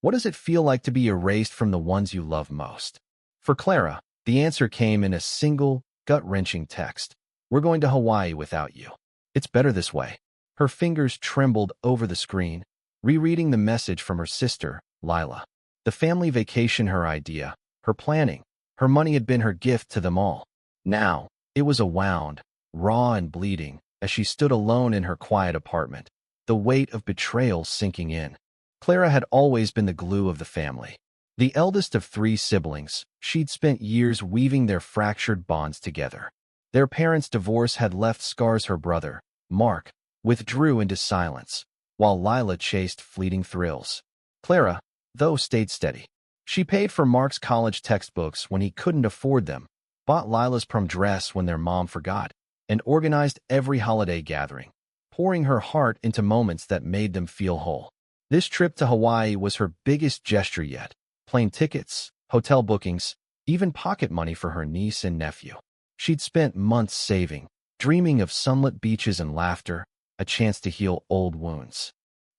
What does it feel like to be erased from the ones you love most? For Clara, the answer came in a single, gut-wrenching text. We're going to Hawaii without you. It's better this way. Her fingers trembled over the screen, rereading the message from her sister, Lila. The family vacation, her idea, her planning, her money had been her gift to them all. Now, it was a wound, raw and bleeding, as she stood alone in her quiet apartment, the weight of betrayal sinking in. Clara had always been the glue of the family. The eldest of 3 siblings, she'd spent years weaving their fractured bonds together. Their parents' divorce had left scars. Her brother, Mark, withdrew into silence, while Lila chased fleeting thrills. Clara, though, stayed steady. She paid for Mark's college textbooks when he couldn't afford them, bought Lila's prom dress when their mom forgot, and organized every holiday gathering, pouring her heart into moments that made them feel whole. This trip to Hawaii was her biggest gesture yet. Plane tickets, hotel bookings, even pocket money for her niece and nephew. She'd spent months saving, dreaming of sunlit beaches and laughter, a chance to heal old wounds.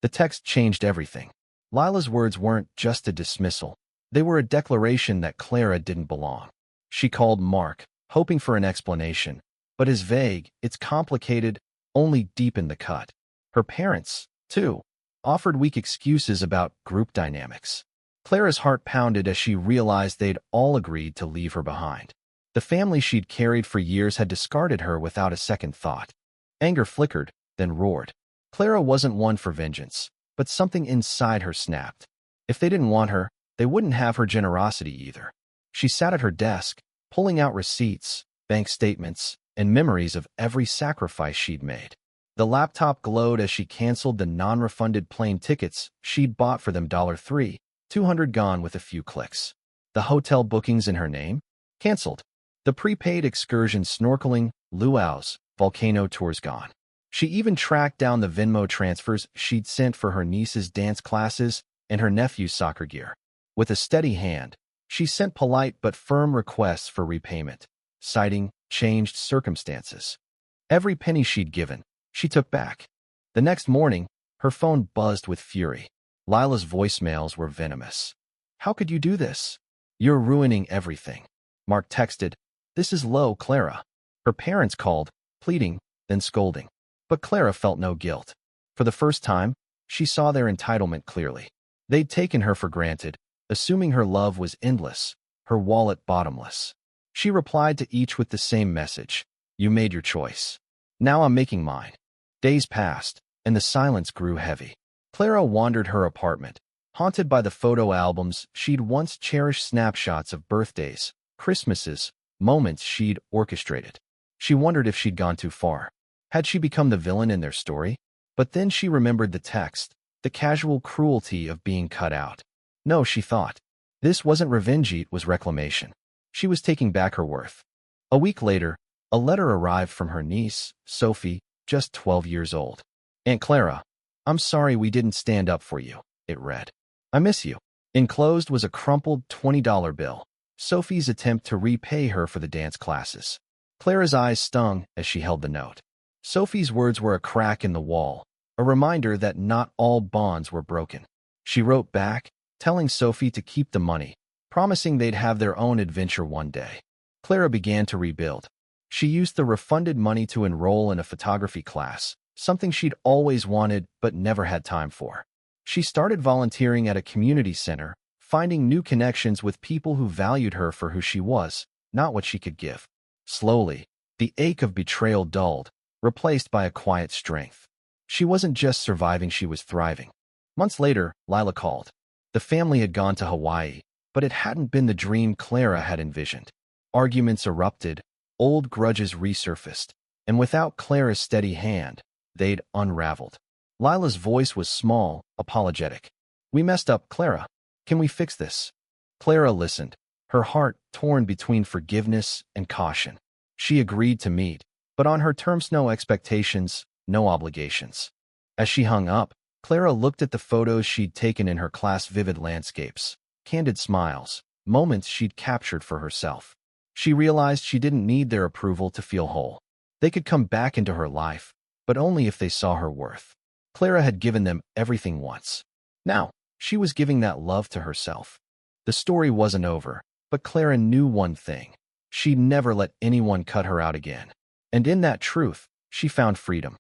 The text changed everything. Lila's words weren't just a dismissal. They were a declaration that Clara didn't belong. She called Mark, hoping for an explanation, but his vague, "it's complicated," only deepened the cut. Her parents, too, offered weak excuses about group dynamics. Clara's heart pounded as she realized they'd all agreed to leave her behind. The family she'd carried for years had discarded her without a second thought. Anger flickered, then roared. Clara wasn't one for vengeance, but something inside her snapped. If they didn't want her, they wouldn't have her generosity either. She sat at her desk, pulling out receipts, bank statements, and memories of every sacrifice she'd made. The laptop glowed as she canceled the non-refunded plane tickets she'd bought for them. $3, $200 gone with a few clicks. The hotel bookings in her name? Canceled. The prepaid excursion, snorkeling, luau's, volcano tours gone. She even tracked down the Venmo transfers she'd sent for her niece's dance classes and her nephew's soccer gear. With a steady hand, she sent polite but firm requests for repayment, citing changed circumstances. Every penny she'd given, she took back. The next morning, her phone buzzed with fury. Lila's voicemails were venomous. "How could you do this? You're ruining everything." Mark texted, "This is low, Clara." Her parents called, pleading, then scolding. But Clara felt no guilt. For the first time, she saw their entitlement clearly. They'd taken her for granted, assuming her love was endless, her wallet bottomless. She replied to each with the same message: "You made your choice. Now I'm making mine." Days passed, and the silence grew heavy. Clara wandered her apartment, haunted by the photo albums she'd once cherished, snapshots of birthdays, Christmases, moments she'd orchestrated. She wondered if she'd gone too far. Had she become the villain in their story? But then she remembered the text, the casual cruelty of being cut out. No, she thought. This wasn't revenge, it was reclamation. She was taking back her worth. A week later, a letter arrived from her niece, Sophie, just 12 years old. "Aunt Clara, I'm sorry we didn't stand up for you," it read. "I miss you." Enclosed was a crumpled $20 bill, Sophie's attempt to repay her for the dance classes. Clara's eyes stung as she held the note. Sophie's words were a crack in the wall, a reminder that not all bonds were broken. She wrote back, telling Sophie to keep the money, promising they'd have their own adventure one day. Clara began to rebuild. She used the refunded money to enroll in a photography class, something she'd always wanted but never had time for. She started volunteering at a community center, finding new connections with people who valued her for who she was, not what she could give. Slowly, the ache of betrayal dulled, replaced by a quiet strength. She wasn't just surviving, she was thriving. Months later, Lila called. The family had gone to Hawaii, but it hadn't been the dream Clara had envisioned. Arguments erupted, old grudges resurfaced, and without Clara's steady hand, they'd unraveled. Lila's voice was small, apologetic. "We messed up, Clara. Can we fix this?" Clara listened, her heart torn between forgiveness and caution. She agreed to meet, but on her terms, no expectations, no obligations. As she hung up, Clara looked at the photos she'd taken in her class, vivid landscapes, candid smiles, moments she'd captured for herself. She realized she didn't need their approval to feel whole. They could come back into her life, but only if they saw her worth. Clara had given them everything once. Now, She was giving that love to herself. The story wasn't over, but Clara knew one thing. She'd never let anyone cut her out again. And in that truth, she found freedom.